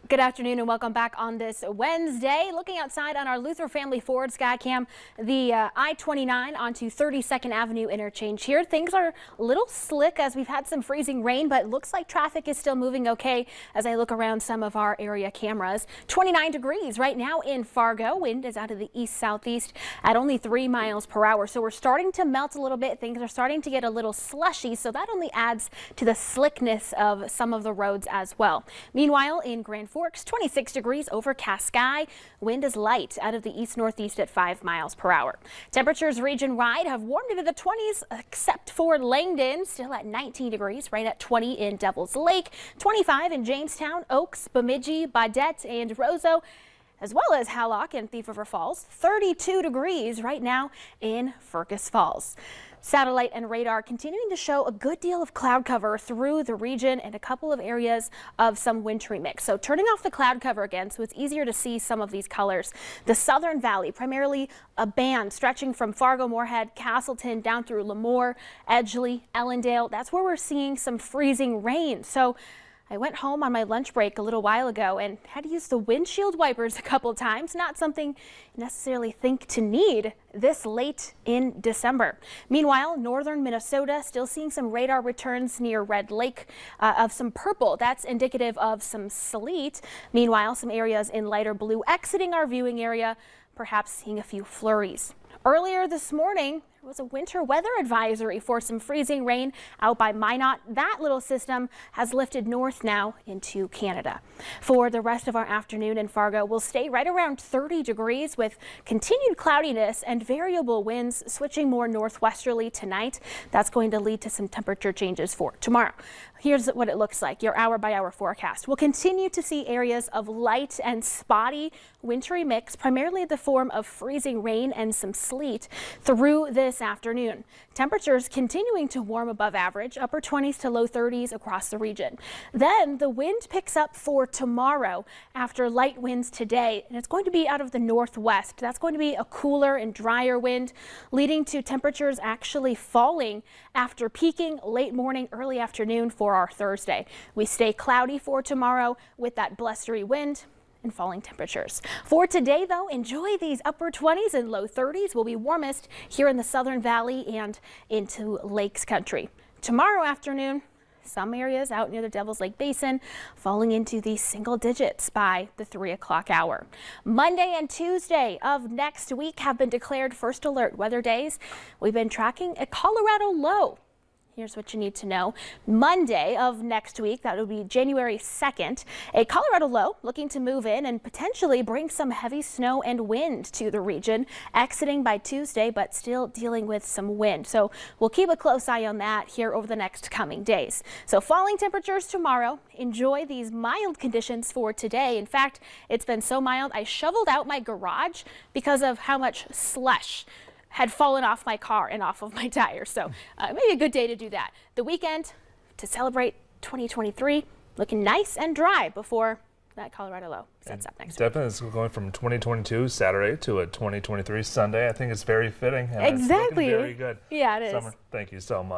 Good afternoon and welcome back on this Wednesday. Looking outside on our Luther Family Ford Skycam, the I-29 onto 32nd Avenue interchange here. Things are a little slick as we've had some freezing rain, but it looks like traffic is still moving okay as I look around some of our area cameras. 29 degrees right now in Fargo. Wind is out of the east-southeast at only 3 miles per hour. So we're starting to melt a little bit. Things are starting to get a little slushy, so that only adds to the slickness of some of the roads as well. Meanwhile, in Grand Forks, 26 degrees, overcast sky. Wind is light out of the east-northeast at 5 miles per hour. Temperatures region-wide have warmed into the 20s except for Langdon, still at 19 degrees, right at 20 in Devil's Lake, 25 in Jamestown, Oaks, Bemidji, Baudette, and Roseau, as well as Hallock and Thief River Falls. 32 degrees right now in Fergus Falls. Satellite and radar continuing to show a good deal of cloud cover through the region and a couple of areas of some wintry mix. So turning off the cloud cover again so it's easier to see some of these colors. The Southern Valley, primarily a band stretching from Fargo, Moorhead, Castleton down through Lemoore, Edgeley, Ellendale. That's where we're seeing some freezing rain. So I went home on my lunch break a little while ago and had to use the windshield wipers a couple times. Not something you necessarily think to need this late in December. Meanwhile, northern Minnesota still seeing some radar returns near Red Lake of some purple. That's indicative of some sleet. Meanwhile, some areas in lighter blue exiting our viewing area, perhaps seeing a few flurries. Earlier this morning, there was a winter weather advisory for some freezing rain out by Minot. That little system has lifted north now into Canada. For the rest of our afternoon in Fargo, we'll stay right around 30 degrees with continued cloudiness and variable winds switching more northwesterly tonight. That's going to lead to some temperature changes for tomorrow. Here's what it looks like, your hour-by-hour forecast. We'll continue to see areas of light and spotty wintry mix, primarily in the form of freezing rain and some sleet through this afternoon. Temperatures continuing to warm above average, upper 20s to low 30s across the region. Then the wind picks up for tomorrow after light winds today, and it's going to be out of the northwest. That's going to be a cooler and drier wind, leading to temperatures actually falling after peaking late morning, early afternoon for our Thursday. We stay cloudy for tomorrow with that blustery wind and falling temperatures. For today, though, enjoy these upper 20s and low 30s. Will be warmest here in the Southern Valley and into Lakes Country. Tomorrow afternoon, some areas out near the Devil's Lake Basin falling into the single digits by the 3 o'clock hour. Monday and Tuesday of next week have been declared first alert weather days. We've been tracking a Colorado low. Here's what you need to know. Monday of next week, that will be January 2nd, a Colorado low looking to move in and potentially bring some heavy snow and wind to the region, exiting by Tuesday, but still dealing with some wind. So we'll keep a close eye on that here over the next coming days. So falling temperatures tomorrow. Enjoy these mild conditions for today. In fact, it's been so mild, I shoveled out my garage because of how much slush had fallen off my car and off of my tires. So maybe a good day to do that. The weekend to celebrate 2023 looking nice and dry before that Colorado low sets up next week. Definitely, it's going from 2022 Saturday to a 2023 Sunday. I think it's very fitting. And exactly. It's looking very good. Yeah, it is. Summer, thank you so much.